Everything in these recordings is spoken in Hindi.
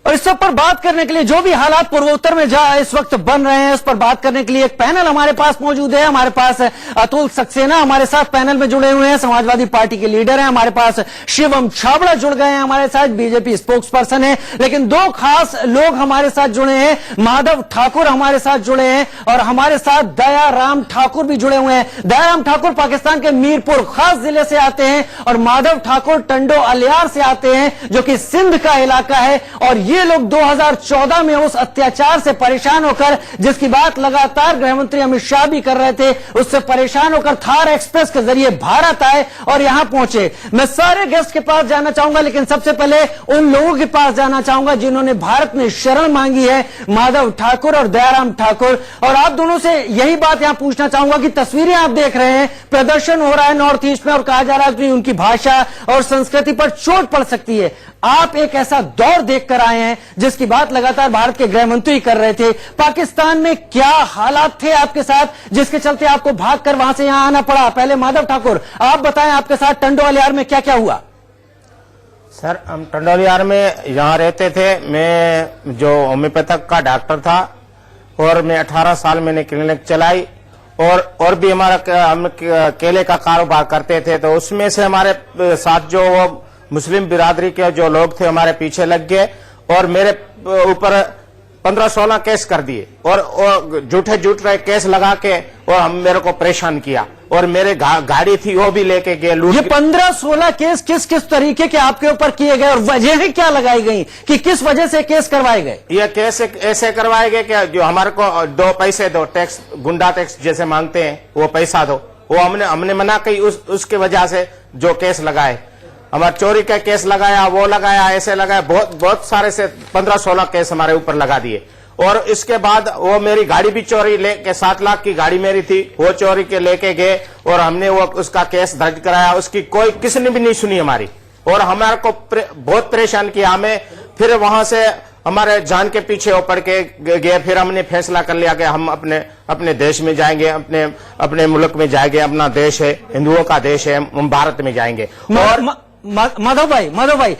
और इस सब पर बात करने के लिए जो भी हालात पूर्वोत्तर में जहां इस वक्त बन रहे हैं उस पर बात करने के लिए एक पैनल हमारे पास मौजूद है। हमारे पास अतुल सक्सेना हमारे साथ पैनल में जुड़े हुए हैं, समाजवादी पार्टी के लीडर हैं। हमारे पास शिवम छाबड़ा जुड़ गए हैं हमारे साथ, बीजेपी स्पोक्स पर्सन है। लेकिन दो खास लोग हमारे साथ जुड़े हैं, माधव ठाकुर हमारे साथ जुड़े हैं और हमारे साथ दयाराम ठाकुर भी जुड़े हुए हैं। दयाराम ठाकुर पाकिस्तान के मीरपुर खास जिले से आते हैं और माधव ठाकुर टंडो अलियार से आते हैं जो कि सिंध का इलाका है। और ये लोग 2014 में उस अत्याचार से परेशान होकर, जिसकी बात लगातार गृहमंत्री अमित शाह भी कर रहे थे, उससे परेशान होकर थार एक्सप्रेस के जरिए भारत आए और यहां पहुंचे। मैं सारे गेस्ट के पास जाना चाहूंगा, लेकिन सबसे पहले उन लोगों के पास जाना चाहूंगा जिन्होंने भारत में शरण मांगी है, माधव ठाकुर और दयाराम ठाकुर। और आप दोनों से यही बात यहां पूछना चाहूंगा कि तस्वीरें आप देख रहे हैं, प्रदर्शन हो रहा है नॉर्थ ईस्ट में और कहा जा रहा है कि उनकी भाषा और संस्कृति पर चोट पड़ सकती है। आप एक ऐसा दौर देखकर आए हैं जिसकी बात लगातार भारत के गृह मंत्री कर रहे थे। पाकिस्तान में क्या हालात थे आपके साथ जिसके चलते आपको भागकर वहां से यहां आना पड़ा? पहले माधव ठाकुर आप बताएं, आपके साथ टंडो अलियार में क्या क्या हुआ? सर, हम टंडो अलियार में यहाँ रहते थे। मैं जो होम्योपैथिक का डॉक्टर था और मैं 18 साल मैंने क्लिनिक चलाई और भी हम केले का कारोबार करते थे। तो उसमें से हमारे साथ जो वो मुस्लिम बिरादरी के जो लोग थे हमारे पीछे लग गए और मेरे ऊपर 15-16 केस कर दिए और झूठे केस लगा के और हम मेरे को परेशान किया और मेरे गाड़ी थी वो भी लेके गए लूट। ये 15-16 केस किस किस तरीके के आपके ऊपर किए गए और वजह क्या लगाई गई कि किस वजह से केस करवाए गए? ये केस ऐसे करवाए गए कि जो हमारे को दो पैसे दो, टैक्स गुंडा टैक्स जैसे मांगते हैं वो पैसा दो, वो हमने मना की। उसके वजह से जो केस लगाए, हमारे चोरी का केस लगाया, वो लगाया, ऐसे लगाया, बहुत सारे से 15-16 केस हमारे ऊपर लगा दिए। और इसके बाद वो मेरी गाड़ी भी चोरी लेके 7 लाख की गाड़ी मेरी थी, वो चोरी के लेके गए और हमने वो उसका केस दर्ज कराया। उसकी कोई किसी ने भी नहीं सुनी हमारी और हमारे को बहुत परेशान किया हमें। फिर वहां से हमारे जान के पीछे वो पड़ के गए। फिर हमने फैसला कर लिया कि हम अपने देश में जाएंगे, अपने मुल्क में जाएंगे। अपना देश है, हिंदुओं का देश है, हम भारत में जाएंगे। और माधव भाई,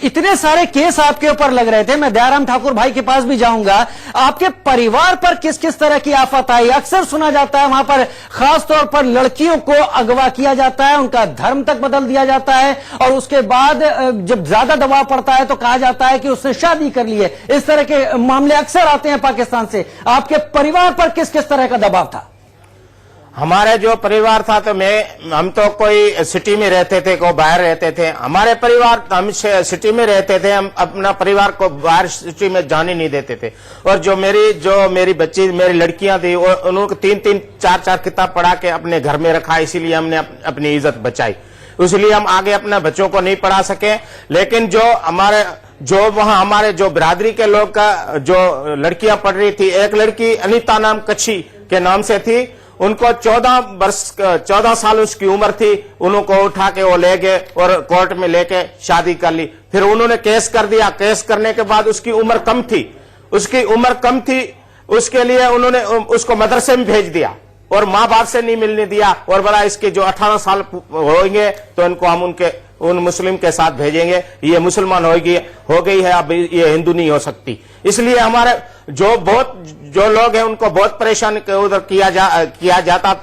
इतने सारे केस आपके ऊपर लग रहे थे। मैं दयाराम ठाकुर भाई के पास भी जाऊंगा। आपके परिवार पर किस किस तरह की आफत आई? अक्सर सुना जाता है वहां पर खास तौर पर लड़कियों को अगवा किया जाता है, उनका धर्म तक बदल दिया जाता है और उसके बाद जब ज्यादा दबाव पड़ता है तो कहा जाता है कि उसने शादी कर ली है। इस तरह के मामले अक्सर आते हैं पाकिस्तान से। आपके परिवार पर किस किस तरह का दबाव था? हमारे जो परिवार था तो हम तो कोई सिटी में रहते थे, कोई बाहर रहते थे। हमारे परिवार, हम सिटी में रहते थे, हम अपना परिवार को बाहर सिटी में जाने नहीं देते थे। और जो मेरी बच्ची, मेरी लड़कियां थी, उनको 3-3, 4-4 किताब पढ़ा के अपने घर में रखा, इसीलिए हमने अपनी इज्जत बचाई। इसलिए हम आगे अपने बच्चों को नहीं पढ़ा सके। लेकिन वहां हमारे जो बिरादरी के लोग का जो लड़कियां पढ़ रही थी, एक लड़की अनीता नाम कच्छी के नाम से थी, उनको 14 साल उसकी उम्र थी। उनको उठा के वो ले गए और कोर्ट में लेके शादी कर ली। फिर उन्होंने केस कर दिया। केस करने के बाद उसकी उम्र कम थी, उसके लिए उन्होंने उसको मदरसे में भेज दिया और माँ बाप से नहीं मिलने दिया और बोला इसके जो 18 साल होंगे तो इनको हम उन मुस्लिम के साथ भेजेंगे। ये मुसलमान हो गई है, अब ये हिंदू नहीं हो सकती। इसलिए हमारे जो लोग हैं उनको बहुत परेशान उधर किया जाता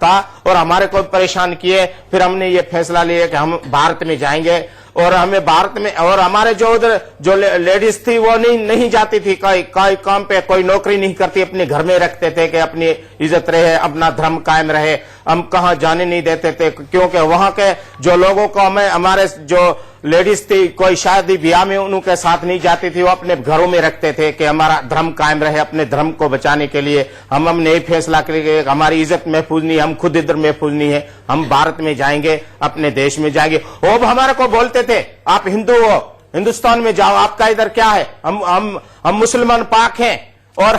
था और हमारे को परेशान किए। फिर हमने ये फैसला लिया कि हम भारत में जाएंगे और हमें भारत में, और हमारे जो उधर जो लेडीज थी वो नहीं जाती थी कोई काम पे, कोई नौकरी नहीं करती, अपने घर में रखते थे कि अपनी इज्जत रहे, अपना धर्म कायम रहे। हम कहाँ जाने नहीं देते थे क्योंकि वहां के जो लोगों को हमारे जो लेडीज थी कोई शादी ब्याह में उनके साथ नहीं जाती थी, वो अपने घरों में रखते थे कि हमारा धर्म कायम रहे। अपने धर्म को बचाने के लिए हमने यही फैसला किया, हमारी इज्जत महफूज नहीं, हम खुद इधर महफूज नहीं है, हम भारत में जाएंगे, अपने देश में जाएंगे। वो हमारे को बोलते थे आप हिंदू हो, हिंदुस्तान में जाओ, आपका इधर क्या है? हम मुसलमान पाक हैं और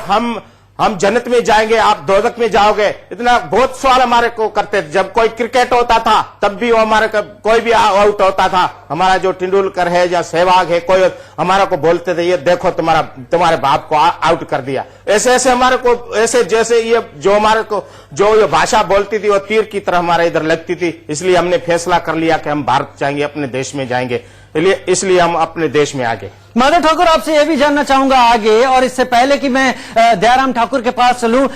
हम जन्नत में जाएंगे, आप दोजख में जाओगे। इतना बहुत सवाल हमारे को करते थे। जब कोई क्रिकेट होता था तब भी वो हमारे कोई भी आउट होता था, हमारा जो तेंदुलकर है या सहवाग है, कोई हमारा को बोलते थे ये देखो तुम्हारे बाप को आउट कर दिया। ऐसे हमारे को, ऐसे जैसे ये जो हमारे को जो ये भाषा बोलती थी वो तीर की तरह हमारे इधर लगती थी। इसलिए हमने फैसला कर लिया कि हम भारत जाएंगे, अपने देश में जाएंगे। इसलिए हम अपने देश में आगे। माधव ठाकुर, आपसे यह भी जानना चाहूंगा आगे, और इससे पहले कि मैं दयाराम ठाकुर के पास चलूं,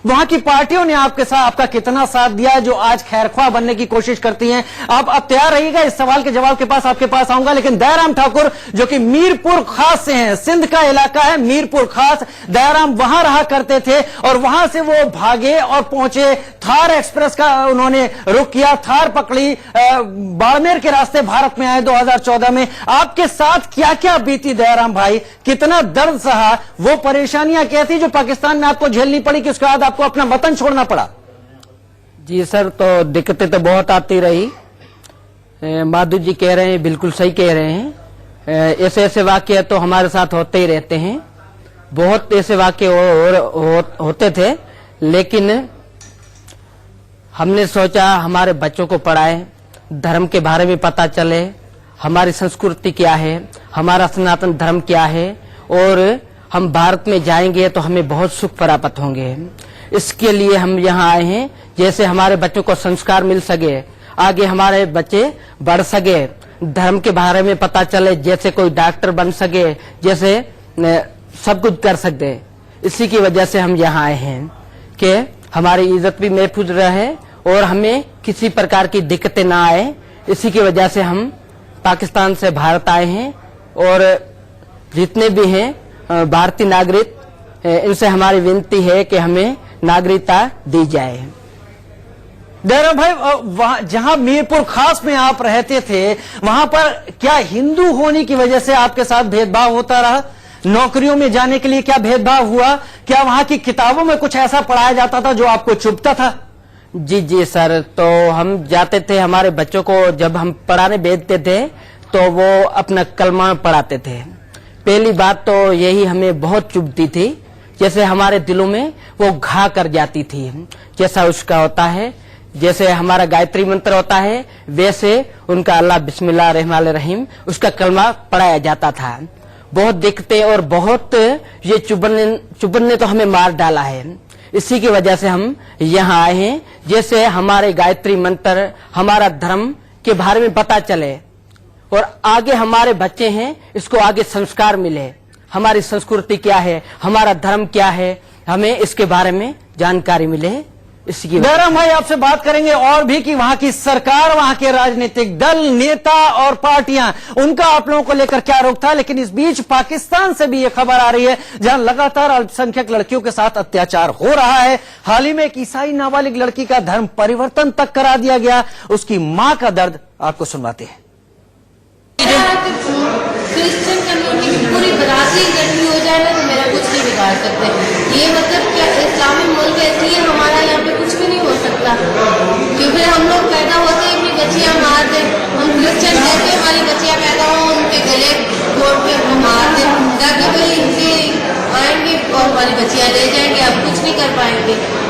वहां की पार्टियों ने आपके साथ आपका कितना साथ दिया है जो आज खैरख्वाह बनने की कोशिश करती हैं? आप तैयार रहिएगा, इस सवाल के जवाब के पास आपके पास आऊंगा। लेकिन दयाराम ठाकुर जो कि मीरपुर खास से हैं, सिंध का इलाका है मीरपुर खास, दयाराम वहां रहा करते थे और वहां से वो भागे और पहुंचे थार एक्सप्रेस का उन्होंने रुख किया, थार पकड़ी, बाड़मेर के रास्ते भारत में आए 2014 में। आपके साथ क्या क्या बीती दयाराम भाई, कितना दर्द सहा, वो परेशानियां क्या थी जो पाकिस्तान में आपको झेलनी पड़ी कि उसके बाद आपको अपना वतन छोड़ना पड़ा? जी सर, तो दिक्कतें तो बहुत आती रही। माधु जी कह रहे हैं, बिल्कुल सही कह रहे हैं। ऐसे ऐसे वाकये तो हमारे साथ होते ही रहते हैं, बहुत ऐसे वाकये होते थे। लेकिन हमने सोचा हमारे बच्चों को पढ़ाएं, धर्म के बारे में पता चले, हमारी संस्कृति क्या है, हमारा सनातन धर्म क्या है, और हम भारत में जाएंगे तो हमें बहुत सुख प्राप्त होंगे। इसके लिए हम यहाँ आए हैं, जैसे हमारे बच्चों को संस्कार मिल सके, आगे हमारे बच्चे बढ़ सके, धर्म के बारे में पता चले, जैसे कोई डॉक्टर बन सके, जैसे सब कुछ कर सकते। इसी की वजह से हम यहाँ आए हैं कि हमारी इज्जत भी महफूज रहे और हमें किसी प्रकार की दिक्कतें ना आए। इसी की वजह से हम पाकिस्तान से भारत आए हैं, और जितने भी हैं भारतीय नागरिक, इनसे हमारी विनती है कि हमें नागरिकता दी जाए। दयाराम भाई, वहां जहां मीरपुर खास में आप रहते थे, वहां पर क्या हिंदू होने की वजह से आपके साथ भेदभाव होता रहा? नौकरियों में जाने के लिए क्या भेदभाव हुआ? क्या वहां की किताबों में कुछ ऐसा पढ़ाया जाता था जो आपको चुभता था? जी सर, तो हम जाते थे, हमारे बच्चों को जब हम पढ़ाने भेजते थे तो वो अपना कलमा पढ़ाते थे। पहली बात तो यही हमें बहुत चुभती थी, जैसे हमारे दिलों में वो घा कर जाती थी। जैसा उसका होता है, जैसे हमारा गायत्री मंत्र होता है, वैसे उनका अल्लाह बिस्मिल्लाह रहमान रहीम उसका कलमा पढ़ाया जाता था। बहुत दिक्कतें और बहुत ये चुभन ने तो हमें मार डाला है। इसी की वजह से हम यहाँ आए हैं, जैसे हमारे गायत्री मंत्र, हमारा धर्म के बारे में पता चले और आगे हमारे बच्चे हैं इसको आगे संस्कार मिले, हमारी संस्कृति क्या है, हमारा धर्म क्या है, हमें इसके बारे में जानकारी मिले। इसकी दयाराम भाई, आपसे बात करेंगे और भी कि वहां की सरकार, वहां के राजनीतिक दल, नेता और पार्टियां, उनका आप लोगों को लेकर क्या रुख था। लेकिन इस बीच पाकिस्तान से भी ये खबर आ रही है जहां लगातार अल्पसंख्यक लड़कियों के साथ अत्याचार हो रहा है। हाल ही में एक ईसाई नाबालिग लड़की का धर्म परिवर्तन तक करा दिया गया। उसकी मां का दर्द आपको सुनवाते हैं। क्रिश्चियन कम्युनिटी की पूरी बरादरी इकट्ठी हो जाए ना तो मेरा कुछ नहीं बिगाड़ सकते। ये मतलब क्या इस्लामिक मुल्क है, इसलिए हमारा यहाँ पे कुछ भी नहीं हो सकता, क्योंकि हम लोग पैदा होते ही अपनी बच्चियाँ मार दे। हम क्रिश्चियन जैसे हमारी बच्चियाँ पैदा हो, उनके गले घोट के मार दे ताकि भाई इनसे आएंगे और हमारी बच्चियाँ ले जाएंगे, अब कुछ नहीं कर पाएंगे।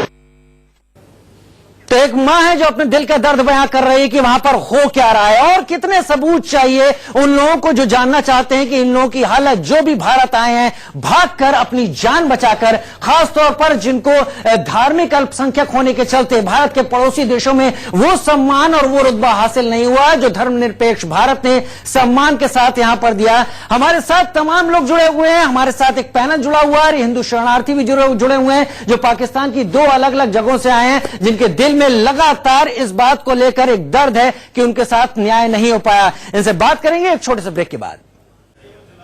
तो एक मां है जो अपने दिल का दर्द बयां कर रही है कि वहां पर हो क्या रहा है और कितने सबूत चाहिए उन लोगों को जो जानना चाहते हैं कि इन लोगों की हालत, जो भी भारत आए हैं भागकर अपनी जान बचाकर, खासतौर पर जिनको धार्मिक अल्पसंख्यक होने के चलते भारत के पड़ोसी देशों में वो सम्मान और वो रुतबा हासिल नहीं हुआ जो धर्मनिरपेक्ष भारत ने सम्मान के साथ यहां पर दिया। हमारे साथ तमाम लोग जुड़े हुए हैं, हमारे साथ एक पैनल जुड़ा हुआ है, हिंदू शरणार्थी भी जुड़े हुए हैं जो पाकिस्तान की 2 अलग अलग जगहों से आए हैं, जिनके दिल में लगातार इस बात को लेकर एक दर्द है कि उनके साथ न्याय नहीं हो पाया। इनसे बात करेंगे एक छोटे से ब्रेक के बाद।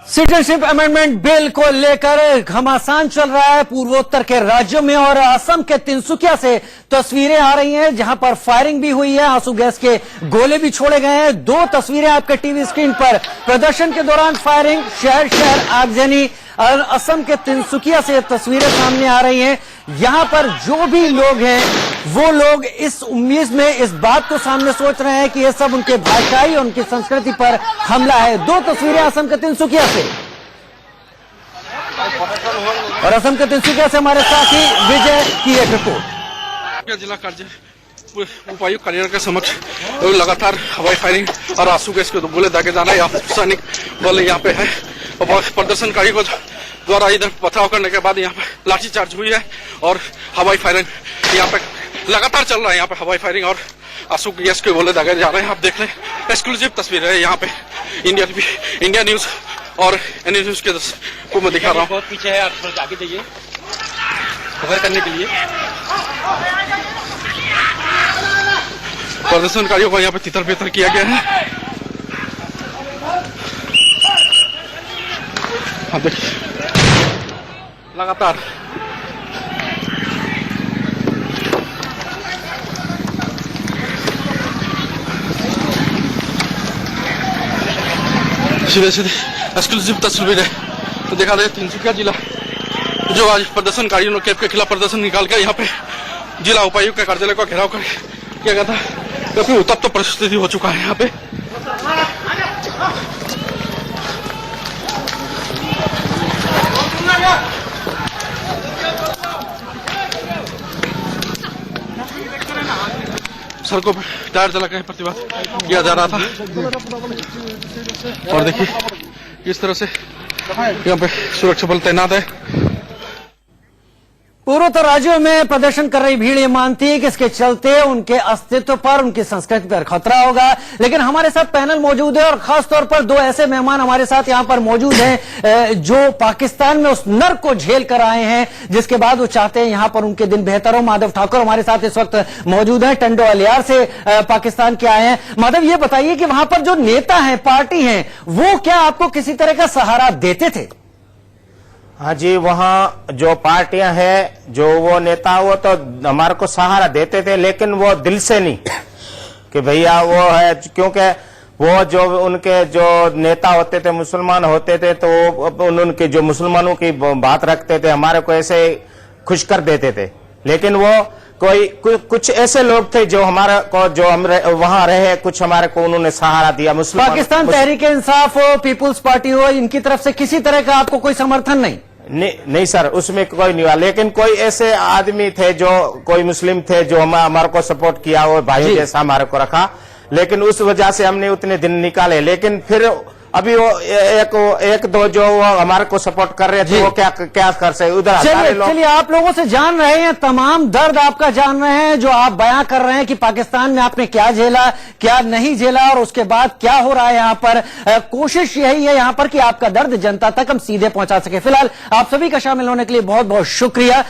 सिटीजनशिप अमेंडमेंट बिल को लेकर घमासान चल रहा है पूर्वोत्तर के राज्यों में और असम के तिनसुकिया से तस्वीरें आ रही हैं जहां पर फायरिंग भी हुई है, आंसू गैस के गोले भी छोड़े गए हैं। 2 तस्वीरें आपके टीवी स्क्रीन पर, प्रदर्शन के दौरान फायरिंग, शहर शहर आगजनी। असम के तिनसुकिया से तस्वीरें सामने आ रही हैं। यहां पर जो भी लोग हैं वो लोग इस उम्मीद में इस बात को सामने सोच रहे हैं कि यह सब उनके भाषाई और उनकी संस्कृति पर हमला है। 2 तस्वीरें असम के तिनसुकिया से और असम के तिनसुकिया से हमारे साथी विजय की एक रिपोर्ट। जिला कार्य उपायुक्त कार्यालय के समक्ष लगातार हवाई फायरिंग और आंसू गैस के गोले दागे जाना, यहाँ सैनिक बल यहाँ पे है और प्रदर्शनकारी को द्वारा इधर पथराव करने के बाद यहाँ पे लाठीचार्ज हुई है और हवाई फायरिंग यहाँ पे लगातार चल रहा है। यहाँ पे हवाई फायरिंग और आंसू गैस के गोले दागे जा रहे हैं। आप देख लें, एक्सक्लूसिव तस्वीर है यहाँ पे इंडिया न्यूज और एनए न्यूज के को मैं दिखा रहा हूँ। बहुत पीछे है, आप थोड़ा आगे जाइए कवर करने के लिए। प्रदर्शनकारियों को यहाँ पे तितर बेतर किया गया है। आप देखिए लगातार सीधे सीधे एक्सक्लूसिव तस्वीरें तो दिखा दे। तिनसुकिया जिला जो आज प्रदर्शनकारियों ने कैब के खिलाफ प्रदर्शन निकाल कर यहाँ पे जिला उपायुक्त के कार्यालय का घेराव कर किया गया था, काफी उत्तप्त परिस्थिति हो चुका है यहाँ पे। सड़कों पर टायर जला कर प्रतिवाद किया जा रहा था और देखिए किस तरह से यहाँ पे सुरक्षा बल तैनात है। पूर्वोत्तर राज्यों में प्रदर्शन कर रही भीड़ ये मानती है कि इसके चलते उनके अस्तित्व पर, उनकी संस्कृति पर खतरा होगा। लेकिन हमारे साथ पैनल मौजूद है और खासतौर पर दो ऐसे मेहमान हमारे साथ यहां पर मौजूद हैं जो पाकिस्तान में उस नर्क को झेल कर आए हैं जिसके बाद वो चाहते हैं यहां पर उनके दिन बेहतर हो। माधव ठाकुर हमारे साथ इस वक्त मौजूद हैं, टंडो अलियार से पाकिस्तान के आए हैं। माधव, ये बताइए कि वहां पर जो नेता हैं, पार्टी हैं, वो क्या आपको किसी तरह का सहारा देते थे? हाँ जी, वहाँ जो पार्टियां हैं, जो वो नेता, वो तो हमारे को सहारा देते थे, लेकिन वो दिल से नहीं कि भैया वो है, क्योंकि वो जो उनके जो नेता होते थे मुसलमान होते थे तो उनके जो मुसलमानों की बात रखते थे, हमारे को ऐसे खुश कर देते थे। लेकिन वो कुछ ऐसे लोग थे जो हमारा को, जो हम वहां रहे, कुछ हमारे को उन्होंने सहारा दिया। पाकिस्तान तहरीक इंसाफ हो, पीपुल्स पार्टी हो, इनकी तरफ से किसी तरह का आपको कोई समर्थन नहीं? नहीं सर, उसमें कोई नहीं हुआ। लेकिन कोई ऐसे आदमी थे जो कोई मुस्लिम थे जो हमारे को सपोर्ट किया, वो भाई जैसा हमारे को रखा, लेकिन उस वजह से हमने उतने दिन निकाले। लेकिन फिर अभी वो एक दो जो वो हमारे को सपोर्ट कर रहे थे वो क्या कर सके उधर। चलिए आप लोगों से जान रहे हैं, तमाम दर्द आपका जान रहे हैं जो आप बयां कर रहे हैं कि पाकिस्तान में आपने क्या झेला, क्या नहीं झेला और उसके बाद क्या हो रहा है यहाँ पर। कोशिश यही है यहाँ पर कि आपका दर्द जनता तक हम सीधे पहुंचा सके। फिलहाल आप सभी का शामिल होने के लिए बहुत बहुत शुक्रिया।